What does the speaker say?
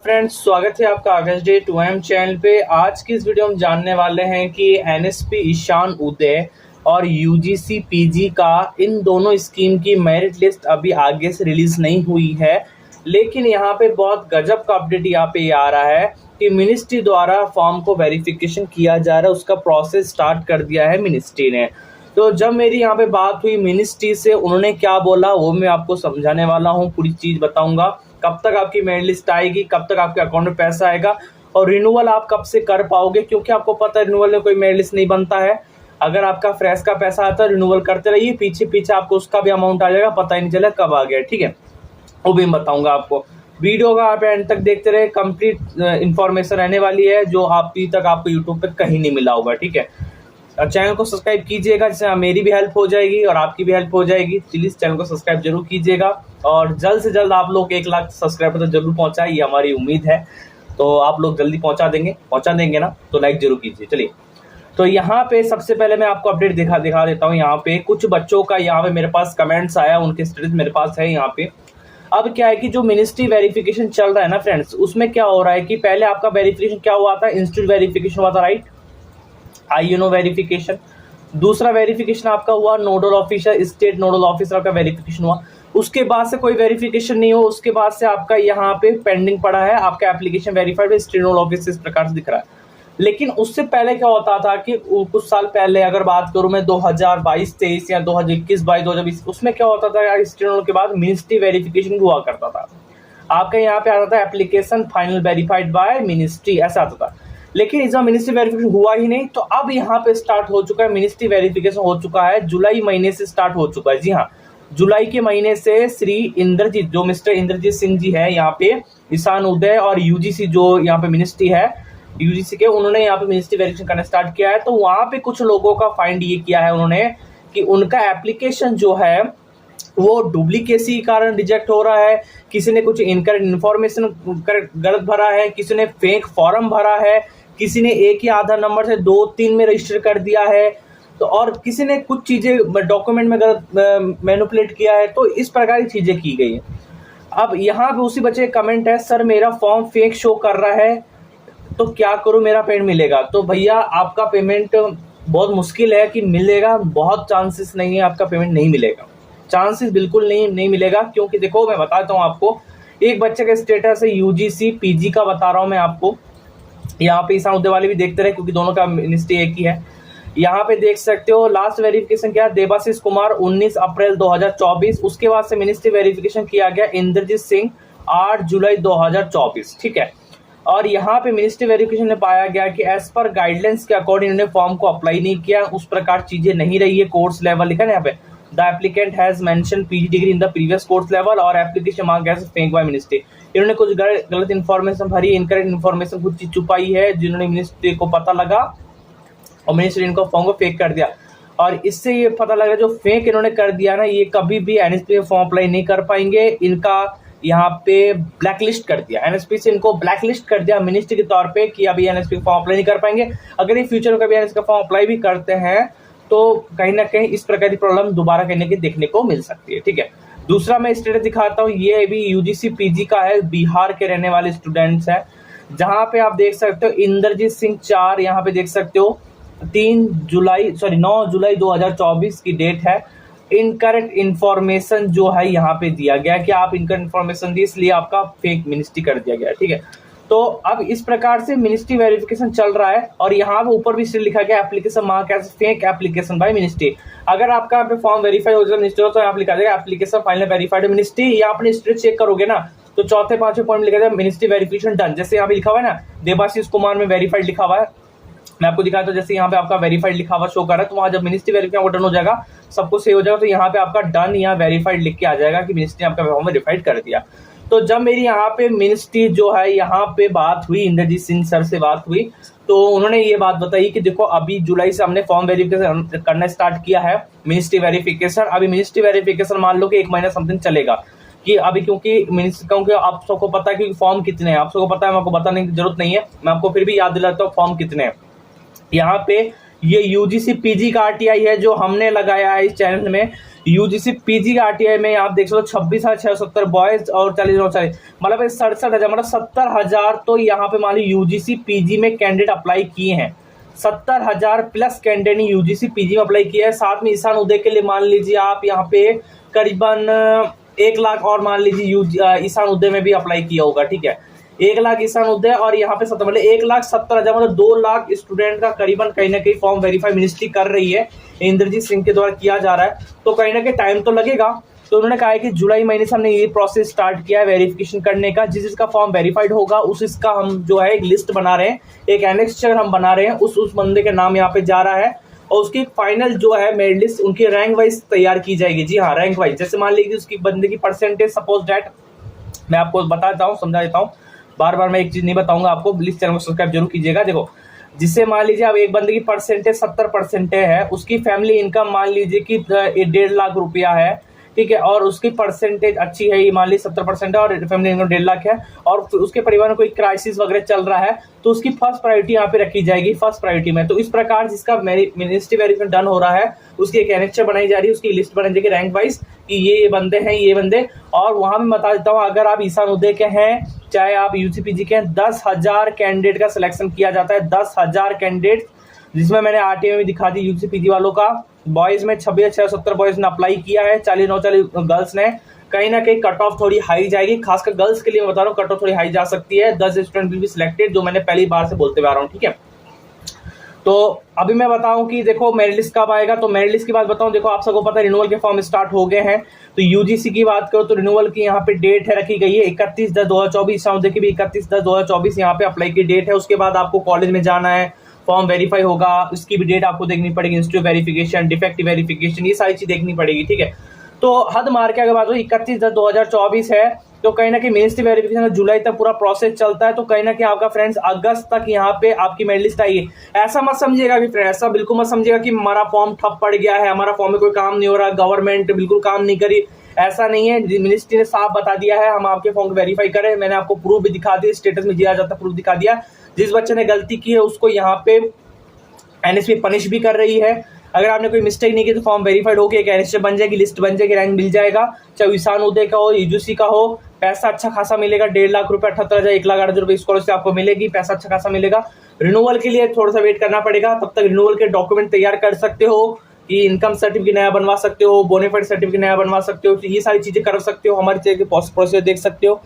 Friends, स्वागत है आपका अगस्त डे 2M चैनल पे। आज की इस वीडियो में जानने वाले हैं कि एनएसपी ईशान उदय और यूजीसी पीजी का इन दोनों स्कीम की मेरिट लिस्ट अभी आगे से रिलीज नहीं हुई है, लेकिन यहाँ पे बहुत गजब का अपडेट यहाँ पे आ रहा है कि मिनिस्ट्री द्वारा फॉर्म को वेरिफिकेशन किया जा रहा है। उसका प्रोसेस स्टार्ट कर दिया है मिनिस्ट्री ने। तो जब मेरी यहाँ पे बात हुई मिनिस्ट्री से, उन्होंने क्या बोला वो मैं आपको समझाने वाला हूँ, पूरी चीज बताऊंगा। कब तक आपकी मेरिट लिस्ट आएगी, कब तक आपके अकाउंट में पैसा आएगा और रिन्यूअल आप कब से कर पाओगे, क्योंकि आपको पता है रिन्यूअल में कोई मेरिट लिस्ट नहीं बनता है। अगर आपका फ्रेश का पैसा आता है, रिन्यूअल करते रहिए, पीछे पीछे आपको उसका भी अमाउंट आ जाएगा, पता ही नहीं चला कब आ गया। ठीक है, वो भी मैं बताऊंगा आपको। वीडियो का आप एंड तक देखते रहे, कंप्लीट इंफॉर्मेशन रहने वाली है जो अभी तक आपको यूट्यूब पे कहीं नहीं मिला होगा। ठीक है, चैनल को सब्सक्राइब कीजिएगा, जिससे मेरी भी हेल्प हो जाएगी और आपकी भी हेल्प हो जाएगी। प्लीज चैनल को सब्सक्राइब जरूर कीजिएगा और जल्द से जल्द आप लोग 1 लाख सब्सक्राइबर तो जरूर पहुंचाए, ये हमारी उम्मीद है। तो आप लोग जल्दी पहुंचा देंगे ना, तो लाइक जरूर कीजिए। चलिए, तो यहाँ पे सबसे पहले मैं आपको अपडेट दिखा देता हूँ। यहाँ पे कुछ बच्चों का यहाँ पे मेरे पास कमेंट्स आया, उनके स्टेटस मेरे पास है यहाँ पे। अब क्या है कि जो मिनिस्ट्री वेरिफिकेशन चल रहा है ना फ्रेंड्स, उसमें क्या हो रहा है कि पहले आपका वेरिफिकेशन क्या हुआ था, इंस्टीट्यूट वेरिफिकेशन हुआ था, राइट, IUNO वेरिफिकेशन। दूसरा वेरिफिकेशन आपका हुआ nodal officer, state nodal officer का वेरिफिकेशन हुआ। उसके बाद से कोई वेरिफिकेशन नहीं हुआ, उसके बाद से आपका यहाँ पे पेंडिंग पड़ा है, आपका application verified state nodal officer इस प्रकार से दिख रहा है। लेकिन उससे पहले क्या होता था कि कुछ साल पहले अगर बात करूं मैं 2022-23 या 2021-22 2020, उसमें क्या होता था यार, स्टेट नोडल के बाद मिनिस्ट्री वेरिफिकेशन हुआ करता था। आपका यहाँ पे आता था application final verified by ministry, ऐसा आता था। लेकिन इस बार मिनिस्ट्री वेरिफिकेशन हुआ ही नहीं, तो अब यहाँ पे स्टार्ट हो चुका है, मिनिस्ट्री वेरिफिकेशन हो चुका है, जुलाई महीने से स्टार्ट हो चुका है। जी हाँ, जुलाई के महीने से श्री इंद्रजीत, जो मिस्टर इंद्रजीत सिंह जी है यहाँ पे, ईशान उदय और यूजीसी जो यहाँ पे मिनिस्ट्री है, यूजीसी के, उन्होंने यहाँ पे मिनिस्ट्री वेरिफिकेशन करना स्टार्ट किया है। तो वहां पे कुछ लोगों का फाइंड ये किया है उन्होंने कि उनका एप्लीकेशन जो है वो डुप्लीकेसी के कारण रिजेक्ट हो रहा है, किसी ने कुछ इनकरेक्ट इन्फॉर्मेशन गलत भरा है, किसी ने फेक फॉर्म भरा है, किसी ने एक ही आधार नंबर से 2-3 में रजिस्टर कर दिया है, तो और किसी ने कुछ चीजें डॉक्यूमेंट में गलत मैनिपुलेट किया है। तो इस प्रकार की चीजें की गई है। अब यहाँ पे उसी बच्चे का कमेंट है, सर मेरा फॉर्म फेक शो कर रहा है, तो क्या करूं, मेरा पेमेंट मिलेगा? तो भैया आपका पेमेंट बहुत मुश्किल है कि मिलेगा, बहुत चांसेस नहीं है आपका पेमेंट नहीं मिलेगा, चांसेस बिल्कुल नहीं मिलेगा। क्योंकि देखो मैं बताता हूँ आपको, एक बच्चे का स्टेटस है यूजीसी पीजी का बता रहा हूँ मैं आपको। यहाँ पे ईशान उदय वाले भी देखते रहे, क्योंकि दोनों का मिनिस्ट्री एक ही है। यहाँ पे देख सकते हो लास्ट वेरिफिकेशन क्या है, देवाशीष कुमार 19 अप्रैल 2024। उसके बाद से मिनिस्ट्री वेरिफिकेशन किया गया इंद्रजीत सिंह 8 जुलाई 2024। ठीक है, और यहाँ पे मिनिस्ट्री वेरिफिकेशन में पाया गया कि एज पर गाइडलाइंस के अकॉर्डिंग इन्होंने फॉर्म को अप्लाई नहीं किया, उस प्रकार चीजें नहीं रही है। कोर्स लेवल लिखा है यहाँ पे, the applicant has mention PG degree in the previous course level और application mark as fake by ministry. इन्होंने कुछ गलत इन्फॉर्मेशन भरी, इनकरेक्ट इन्फॉर्मेशन कुछ चीज छुपाई है, जिन्होंने मिनिस्ट्री को पता लगा और मिनिस्ट्री इनको फॉर्म को फेक कर दिया। और इससे ये पता लगा जो फेक इन्होंने कर दिया ना, ये कभी भी एनएसपी में फॉर्म अप्लाई नहीं कर पाएंगे। इनका यहाँ पे ब्लैकलिस्ट कर दिया, एनएसपी से इनको ब्लैकलिस्ट कर दिया मिनिस्ट्री के तौर पे कि अभी एनएसपी फॉर्म अप्लाई नहीं कर पाएंगे। अगर ये फ्यूचर में कभी एनएसपी का फॉर्म अप्लाई भी करते हैं तो कहीं ना कहीं इस प्रकार की प्रॉब्लम दोबारा कहीं ना कहीं देखने को मिल सकती है। ठीक है, दूसरा मैं स्टेटस दिखाता हूँ, ये भी यूजीसी पीजी का है, बिहार के रहने वाले स्टूडेंट्स हैं, जहां पे आप देख सकते हो इंद्रजीत सिंह 4, यहाँ पे देख सकते हो 9 जुलाई 2024 की डेट है। इनकरेक्ट इन्फॉर्मेशन जो है यहाँ पे दिया गया कि आप इनकरेक्ट इन्फॉर्मेशन दी, इसलिए आपका फेक मिनिस्ट्री कर दिया गया। ठीक है, तो अब इस प्रकार से मिनिस्ट्री वेरिफिकेशन चल रहा है और यहाँ पे ऊपर भी लिखा गया application mark as fake application by ministry. अगर आपका पे फॉर्म वेरीफाई हो जाए मिनिस्ट्री तो यहाँ पे लिखा जाएगा एप्लीकेशन फाइनल वेरीफाइड मिनिस्ट्री, या अपने स्टेट चेक करोगे ना तो 4-5 पॉइंट लिखा जाएगा मिनिस्ट्री वेरिफिकेशन डन। जैसे यहाँ पे लिखा हुआ है ना, देवाशीष कुमार में वेरीफाइड लिखा हुआ है, मैं आपको दिखाता हूँ। जैसे यहाँ पे आपका वेरीफाइड लिखा हुआ शो कर रहा है, तो वहां जब मिनिस्ट्री वेरीफाई डन हो जाएगा, सब कुछ सही हो जाएगा, तो यहाँ पे आपका डन या वेरीफाइड लिख के आ जाएगा कि मिनिस्ट्री ने आपका फॉर्म वेरीफाइड कर दिया। तो जब मेरी यहाँ पे मिनिस्ट्री जो है यहाँ पे बात हुई, इंद्रजीत सिंह सर से बात हुई, तो उन्होंने ये बात बताई कि देखो अभी जुलाई से हमने फॉर्म वेरिफिकेशन करना स्टार्ट किया है, मिनिस्ट्री वेरिफिकेशन। अभी मिनिस्ट्री वेरिफिकेशन मान लो कि 1 महीना समथिंग चलेगा, कि अभी क्योंकि आप सबको पता है कि फॉर्म कितने हैं, आप सबको पता है, मैं आपको बताने की जरूरत नहीं है, मैं आपको फिर भी याद दिलाता हूँ फॉर्म कितने हैं। यहाँ पे ये यूजीसी पीजी का आरटीआई है जो हमने लगाया है इस चैनल में। यूजीसी पीजी का आरटीआई में आप देख सकते हो 26,670 बॉयज और 40,940, मतलब 67,000, मतलब 70,000 तो यहाँ पे मान ली यूजीसी पीजी में कैंडिडेट अप्लाई किए हैं। 70,000 प्लस कैंडिडेट ने यूजीसी पीजी में अप्लाई किया है। साथ में ईशान उदय के लिए मान लीजिए आप यहाँ पे करीबन 1 लाख और मान लीजिए ईशान उदय में भी अप्लाई किया होगा, ठीक है। 1 लाख ईशान उदय और यहाँ पे 70, मतलब 1,70,000, मतलब 2 लाख स्टूडेंट का करीबन कहीं ना कहीं फॉर्म वेरीफाई मिनिस्ट्री कर रही है, इंद्रजीत सिंह के द्वारा किया जा रहा है। तो कहीं ना कहीं टाइम तो लगेगा। तो उन्होंने कहा है कि जुलाई महीने से हमने ये प्रोसेस स्टार्ट किया है वेरिफिकेशन करने का। जिसका फॉर्म वेरीफाइड होगा उसका हम जो है एक लिस्ट बना रहे हैं, एक एनेक्स्चर हम बना रहे हैं, उस बंदे के नाम यहाँ पे जा रहा है और उसकी फाइनल जो है मेरिट लिस्ट उनकी रैंक वाइज तैयार की जाएगी। जी हाँ, रैंक वाइज। जैसे मान लीजिए उसकी बंदे की परसेंटेज, सपोज दैट मैं आपको बता देता हूँ, समझा देता हूँ, बार बार मैं एक चीज नहीं बताऊंगा आपको, प्लीज चैनल को सब्सक्राइब जरूर कीजिएगा। देखो, जिससे मान लीजिए अब एक बंदे की परसेंटेज 70% है, उसकी फैमिली इनकम मान लीजिए कि 1.5 लाख रुपया है, ठीक है, और उसकी परसेंटेज अच्छी है, ये मान लीजिए 70% है और फैमिली इनकम 1.5 लाख है, और उसके परिवार में कोई क्राइसिस वगैरह चल रहा है तो उसकी फर्स्ट प्रायोरिटी यहाँ पे रखी जाएगी, फर्स्ट प्रायोरिटी में। तो इस प्रकार जिसका मिनिस्ट्री वेरिफिकेशन डन हो रहा है उसकी एक एनेक्चर बनाई जा रही है, उसकी लिस्ट बनाई जाएगी रैंक वाइज कि ये बंदे हैं, ये बंदे। और वहां में बता देता हूँ, अगर आप ईशान उदय के हैं चाहे आप यूजीपीजी के हैं, 10,000 कैंडिडेट का सिलेक्शन किया जाता है, 10,000 कैंडिडेट, जिसमें मैंने आरटीआई में दिखा दी यूजीपीजी वालों का। बॉयज में 26,670 बॉयज ने अप्लाई किया है, 40,940 गर्ल्स ने। कहीं ना कहीं कट ऑफ थोड़ी हाई जाएगी, खासकर गर्ल्स के लिए मैं बता रहा हूँ, कट ऑफ थोड़ी हाई जा सकती है। 10 स्टूडेंट विल बी सिलेक्टेड, जो मैंने पहली बार से बोलते हुए आ रहा हूँ, ठीक है। तो अभी मैं बताऊं कि देखो मेरिट लिस्ट कब आएगा। तो मेरिट लिस्ट की बात बताऊं, देखो आप सबको पता है रिन्यूअल के फॉर्म स्टार्ट हो गए हैं। तो यूजीसी की बात करो तो रिन्यूअल की यहाँ पे डेट है रखी गई है 31/10/2024। साउंड की भी 31/10/2024 यहाँ पे अप्लाई की डेट है। उसके बाद आपको कॉलेज में जाना है, फॉर्म वेरीफाई होगा, उसकी भी डेट आपको देखनी पड़ेगी, इंस्टीट्यूट वेरिफिकेशन, डिफेक्टिव वेरिफिकेशन, ये सारी चीज देखनी पड़ेगी, ठीक है। तो हद मार के अगर बात हो 31/10/2024 है, तो कहीं ना कहीं मिनिस्ट्री वेरिफिकेशन जुलाई तक पूरा प्रोसेस चलता है। तो कहीं ना कहीं आपका फ्रेंड्स अगस्त तक यहाँ पे आपकी मेरिट लिस्ट आएगी। ऐसा मत समझिएगा कि फ्रेंड्स, ऐसा बिल्कुल मत समझिएगा कि हमारा फॉर्म ठप पड़ गया है, हमारा फॉर्म में कोई काम नहीं हो रहा, गवर्नमेंट बिल्कुल काम नहीं करी, ऐसा नहीं है। मिनिस्ट्री ने साफ बता दिया है हम आपके फॉर्म को वेरीफाई करें। मैंने आपको प्रूफ भी दिखा दिया, स्टेटस में दिया जाता प्रूफ दिखा दिया। जिस बच्चे ने गलती की है उसको यहाँ पे एनएसपी पनिश भी कर रही है। अगर आपने कोई मिस्टेक नहीं की तो फॉर्म वेरीफाइड होकर एक एनएसपी बन जाएगी, लिस्ट बन जाएगी, रैंक मिल जाएगा। चाहे ईशान उदय का हो, यूजीसी का हो, पैसा अच्छा खासा मिलेगा, 1.5 लाख रुपए, 78,000, 1,08,000 रुपए स्कॉलरशिप आपको मिलेगी, पैसा अच्छा खासा मिलेगा। रिन्यूअल के लिए थोड़ा सा वेट करना पड़ेगा, तब तक रिन्यूअल के डॉक्यूमेंट तैयार कर सकते हो कि इनकम सर्टिफिकेट नया बनवा सकते हो, बोनाफाइड सर्टिफिकेट नया बनवा सकते हो, तो ये सारी चीजें कर सकते हो, हमारे चैनल के प्रोसेस देख सकते हो।